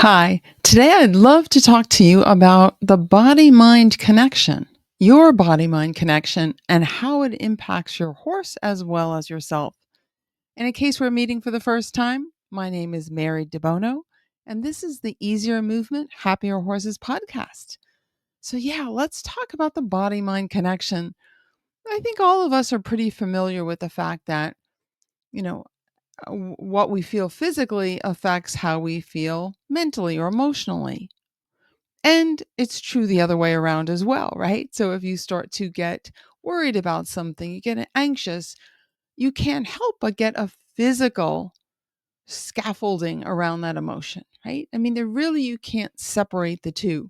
Hi, today I'd love to talk to you about the body mind connection, your body mind connection, and how it impacts your horse as well as yourself. And in case we're meeting for the first time, my name is Mary Debono, and this is the Easier Movement, Happier Horses podcast. So, yeah, let's talk about the body mind connection. I think all of us are pretty familiar with the fact that, you know, what we feel physically affects how we feel mentally or emotionally. And it's true the other way around as well, right? So if you start to get worried about something, you get anxious, you can't help but get a physical scaffolding around that emotion, right? I mean, you can't separate the two.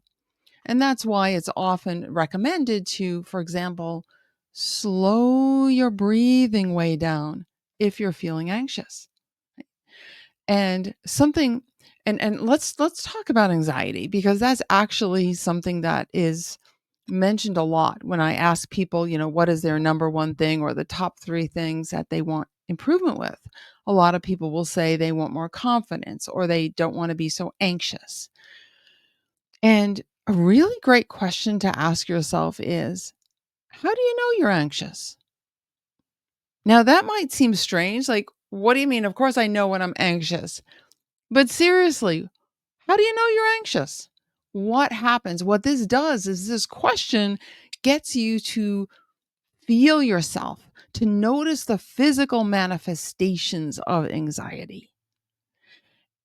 And that's why it's often recommended to, for example, slow your breathing way down if you're feeling anxious. And something and let's talk about anxiety because that's actually something that is mentioned a lot when I ask people, what is their number one thing or the top 3 things that they want improvement with. A lot of people will say they want more confidence or they don't want to be so anxious. And a really great question to ask yourself is, how do you know you're anxious? Now that might seem strange, like, what do you mean? Of course I know when I'm anxious. But seriously, how do you know you're anxious? What happens? What this does is this question gets you to feel yourself, to notice the physical manifestations of anxiety.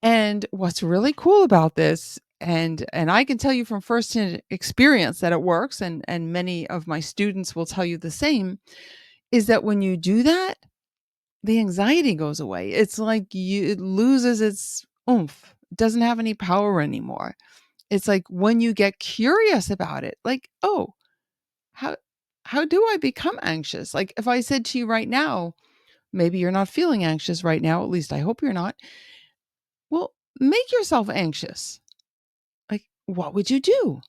And what's really cool about this, and I can tell you from firsthand experience that it works, and many of my students will tell you the same, is that when you do that, the anxiety goes away. It's like it loses its oomph. It doesn't have any power anymore. It's like when you get curious about it, like, "Oh, how how do I become anxious?" Like if I said to you right now, maybe you're not feeling anxious right now, at least I hope you're not. Well, make yourself anxious. Like, what would you do?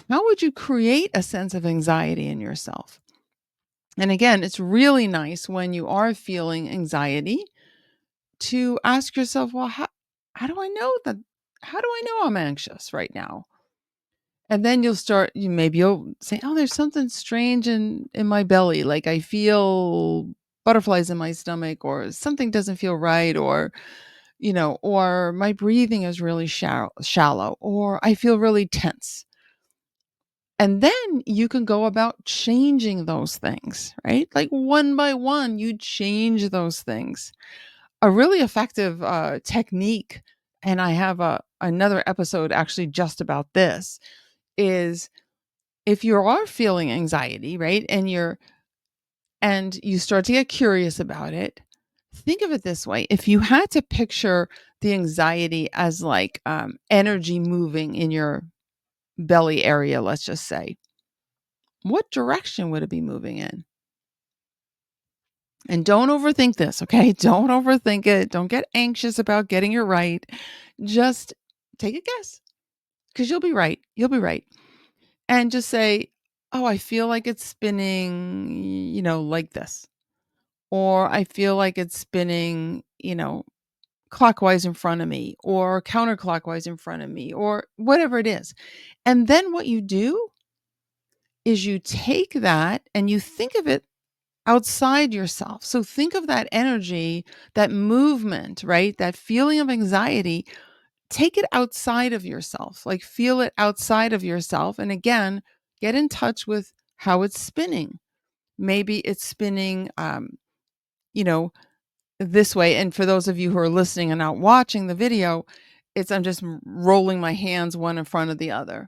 How would you create a sense of anxiety in yourself? And again, it's really nice when you are feeling anxiety to ask yourself, "Well, how do I know that how do I know I'm anxious right now?" And then you'll say, "Oh, there's something strange in my belly, like I feel butterflies in my stomach or something doesn't feel right or my breathing is really shallow or I feel really tense." And then you can go about changing those things, right? Like one by one, you change those things. A really effective technique, and I have another episode actually just about this, is if you are feeling anxiety, right, and you start to get curious about it, think of it this way. If you had to picture the anxiety as like energy moving in your belly area, let's just say, what direction would it be moving in? And don't overthink this, okay? Don't overthink it. Don't get anxious about getting it right. Just take a guess because you'll be right. You'll be right. And just say, "Oh, I feel like it's spinning, like this." Or I feel like it's spinning, clockwise in front of me or counterclockwise in front of me or whatever it is. And then what you do is you take that and you think of it outside yourself. So think of that energy, that movement, right? That feeling of anxiety, take it outside of yourself. Like feel it outside of yourself. And again, get in touch with how it's spinning. Maybe it's spinning you know, this way. And for those of you who are listening and not watching the video, I'm just rolling my hands one in front of the other.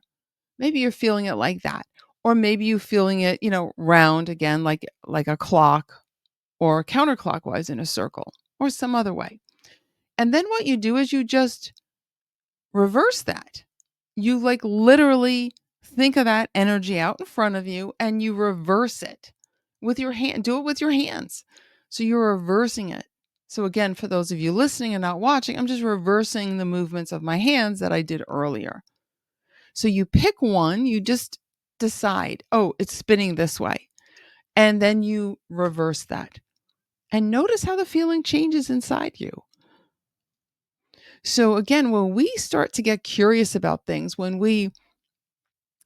Maybe you're feeling it like that. Or maybe you feeling it, round again like a clock or counterclockwise in a circle or some other way. And then what you do is you just reverse that. You like literally think of that energy out in front of you and you reverse it with your hand. Do it with your hands. So you're reversing it. So again, for those of you listening and not watching, I'm just reversing the movements of my hands that I did earlier. So you pick one, you just decide, oh, it's spinning this way. And then you reverse that. And notice how the feeling changes inside you. So, again, when we start to get curious about things, when we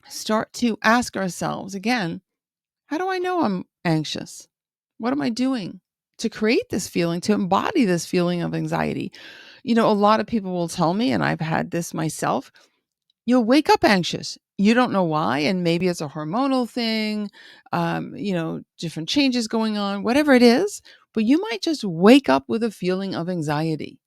start to ask ourselves, again, how do I know I'm anxious? What am I doing to create this feeling, to embody this feeling of anxiety? A lot of people will tell me, and I've had this myself, you'll wake up anxious. You don't know why. And maybe it's a hormonal thing, different changes going on, whatever it is. But you might just wake up with a feeling of anxiety.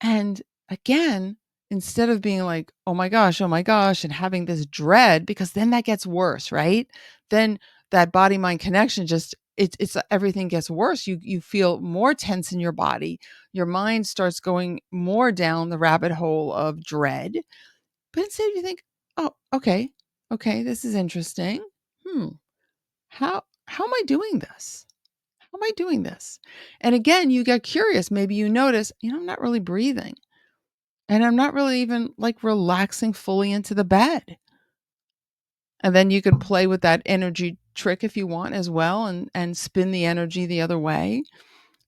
And again, instead of being like, oh my gosh, and having this dread, because then that gets worse, right? Then that body mind connection just it's everything gets worse. You feel more tense in your body. Your mind starts going more down the rabbit hole of dread. But instead you think, oh, okay, this is interesting. Hmm. How am I doing this? How am I doing this? And again, you get curious. Maybe you notice, I'm not really breathing. And I'm not really even, like, relaxing fully into the bed. And then you can play with that energy trick if you want as well, and spin the energy the other way.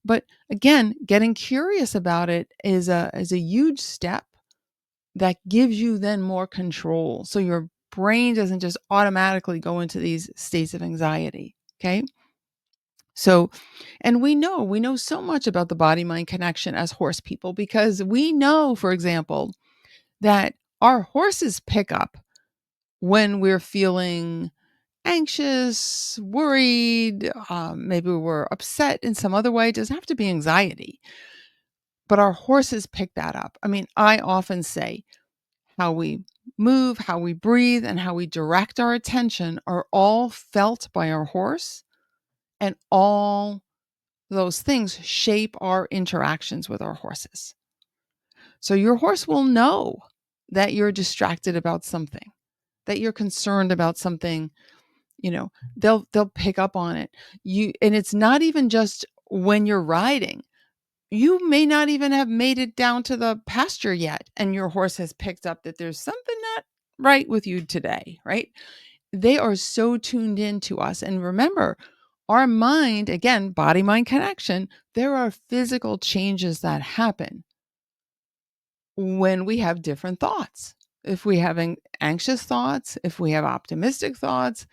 But again, getting curious about it is a huge step that gives you then more control. So your brain doesn't just automatically go into these states of anxiety, okay? So, and we know so much about the body mind connection as horse people, because we know, for example, that our horses pick up when we're feeling anxious, worried, maybe we're upset in some other way. It doesn't have to be anxiety, but our horses pick that up. I mean, I often say how we move, how we breathe, and how we direct our attention are all felt by our horse, and all those things shape our interactions with our horses. So your horse will know that you're distracted about something, that you're concerned about something. They'll pick up on it. And it's not even just when you're riding. You may not even have made it down to the pasture yet, and your horse has picked up that there's something not right with you today, right? They are so tuned in to us. And remember, our mind, again, body mind connection, there are physical changes that happen when we have different thoughts. If we have anxious thoughts, if we have optimistic thoughts,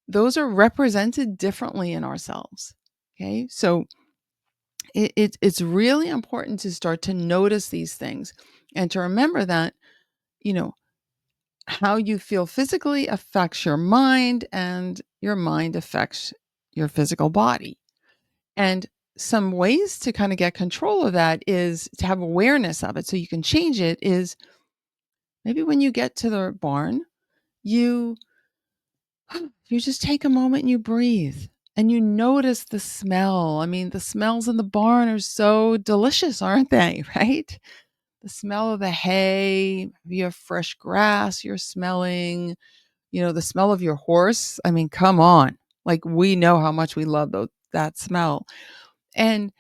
those are represented differently in ourselves. Okay. So it's really important to start to notice these things, and to remember that, you know, how you feel physically affects your mind, and your mind affects your physical body. And some ways to kind of get control of that is to have awareness of it so you can change it. Is maybe when you get to the barn, you you just take a moment and you breathe, and you notice the smell. I mean, the smells in the barn are so delicious, aren't they? Right? The smell of the hay, you have fresh grass you're smelling, the smell of your horse. I mean, come on. Like, we know how much we love that smell. And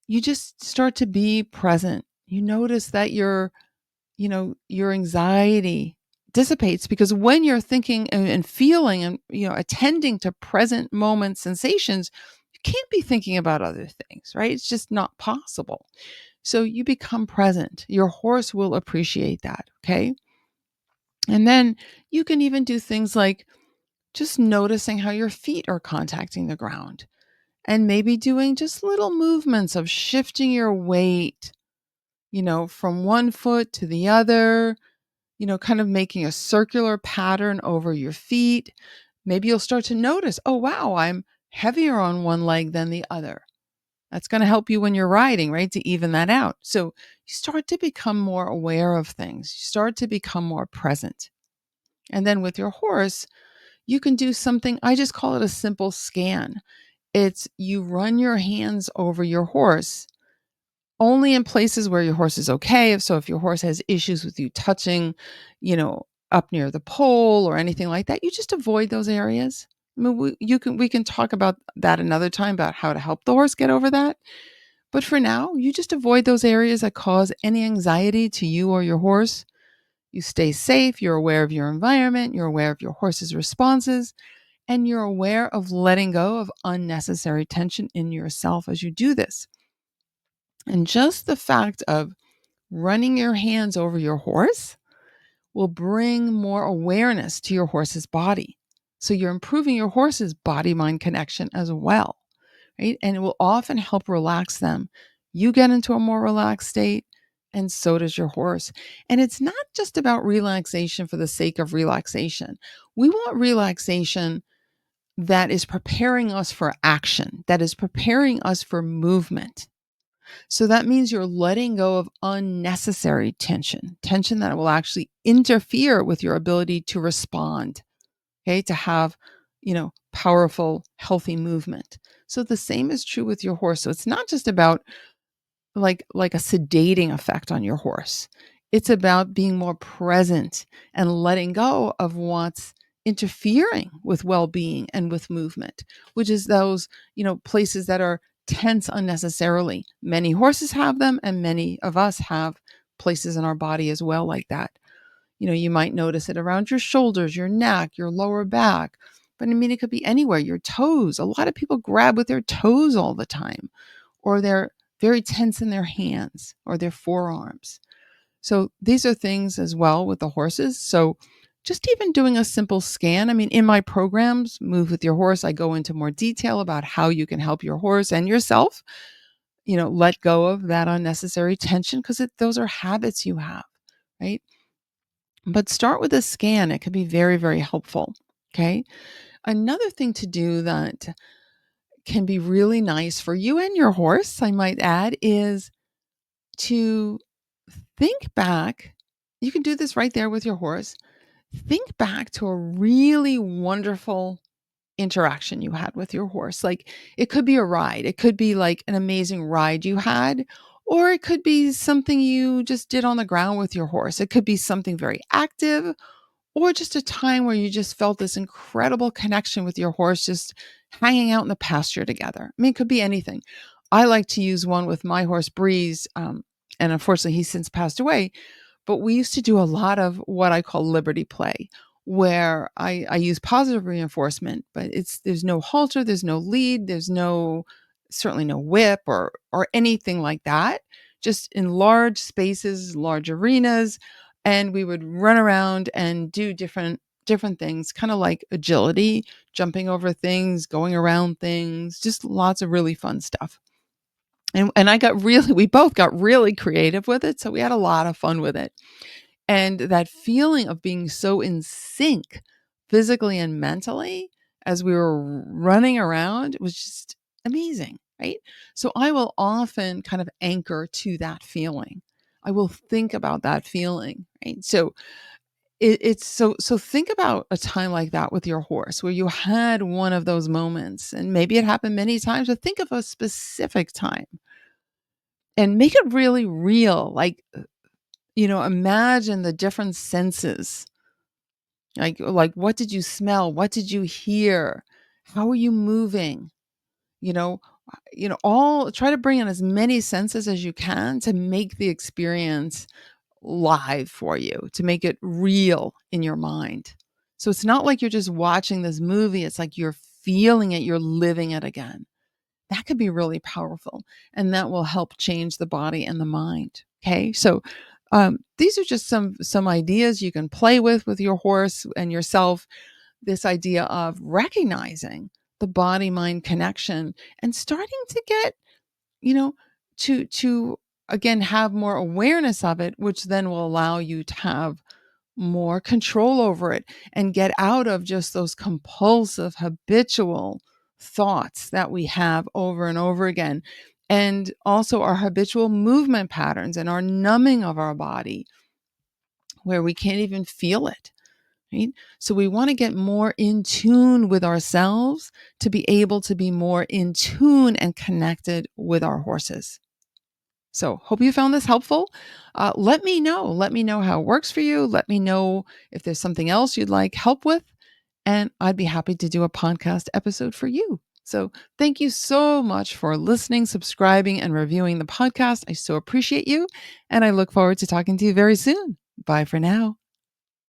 you just start to be present. You notice that your anxiety dissipates, because when you're thinking and feeling and attending to present moment sensations, you can't be thinking about other things, right? It's just not possible. So you become present. Your horse will appreciate that, okay? And then you can even do things like just noticing how your feet are contacting the ground, and maybe doing just little movements of shifting your weight, from one foot to the other, kind of making a circular pattern over your feet. Maybe you'll start to notice, oh, wow, I'm heavier on one leg than the other. That's going to help you when you're riding, right? To even that out. So you start to become more aware of things. You start to become more present. And then with your horse, you can do something, I just call it a simple scan. It's you run your hands over your horse only in places where your horse is okay. So if your horse has issues with you touching, up near the pole or anything like that, you just avoid those areas. I mean, we can talk about that another time, about how to help the horse get over that. But for now, you just avoid those areas that cause any anxiety to you or your horse. You stay safe, you're aware of your environment, you're aware of your horse's responses, and you're aware of letting go of unnecessary tension in yourself as you do this. And just the fact of running your hands over your horse will bring more awareness to your horse's body. So you're improving your horse's body mind connection as well, right? And it will often help relax them. You get into a more relaxed state, and so does your horse. And it's not just about relaxation for the sake of relaxation. We want relaxation that is preparing us for action, that is preparing us for movement. So that means you're letting go of unnecessary tension, tension that will actually interfere with your ability to respond, okay, to have, powerful, healthy movement. So the same is true with your horse. So it's not just about like a sedating effect on your horse. It's about being more present and letting go of what's interfering with well-being and with movement, which is those, places that are tense unnecessarily. Many horses have them, and many of us have places in our body as well like that. You might notice it around your shoulders, your neck, your lower back. But I mean, it could be anywhere, your toes. A lot of people grab with their toes all the time, or they're very tense in their hands or their forearms. So these are things as well with the horses. So just even doing a simple scan. I mean, in my programs, Move with Your Horse, I go into more detail about how you can help your horse and yourself, let go of that unnecessary tension because those are habits you have, right? But start with a scan. It can be very, very helpful. Okay. Another thing to do that can be really nice for you and your horse, I might add, is to think back. You can do this right there with your horse. Think back to a really wonderful interaction you had with your horse. Like it could be a ride, it could be like an amazing ride you had, or it could be something you just did on the ground with your horse. It could be something very active, or just a time where you just felt this incredible connection with your horse, just hanging out in the pasture together. I mean, it could be anything. I like to use one with my horse, Breeze, and unfortunately, he's since passed away. But we used to do a lot of what I call liberty play, where I use positive reinforcement, but there's no halter, there's no lead, there's certainly no whip or anything like that. Just in large spaces, large arenas, and we would run around and do different things, kind of like agility, jumping over things, going around things, just lots of really fun stuff. And we both got really creative with it, so we had a lot of fun with it. And that feeling of being so in sync physically and mentally as we were running around was just amazing, right? So I will often kind of anchor to that feeling. I will think about that feeling, right? So it's so think about a time like that with your horse where you had one of those moments, and maybe it happened many times, but think of a specific time and make it really real. Like, imagine the different senses. Like what did you smell? What did you hear? How are you moving? You know, all try to bring in as many senses as you can to make the experience live for you, to make it real in your mind. So it's not like you're just watching this movie, it's like you're feeling it, you're living it again. That could be really powerful, and that will help change the body and the mind. Okay, so these are just some ideas you can play with your horse and yourself. This idea of recognizing the body mind connection and starting to get, you know, to again have more awareness of it, which then will allow you to have more control over it and get out of just those compulsive, habitual thoughts that we have over and over again. And also our habitual movement patterns and our numbing of our body where we can't even feel it. Right? So we want to get more in tune with ourselves to be able to be more in tune and connected with our horses. So hope you found this helpful. Let me know. Let me know how it works for you. Let me know if there's something else you'd like help with. And I'd be happy to do a podcast episode for you. So thank you so much for listening, subscribing, and reviewing the podcast. I so appreciate you. And I look forward to talking to you very soon. Bye for now.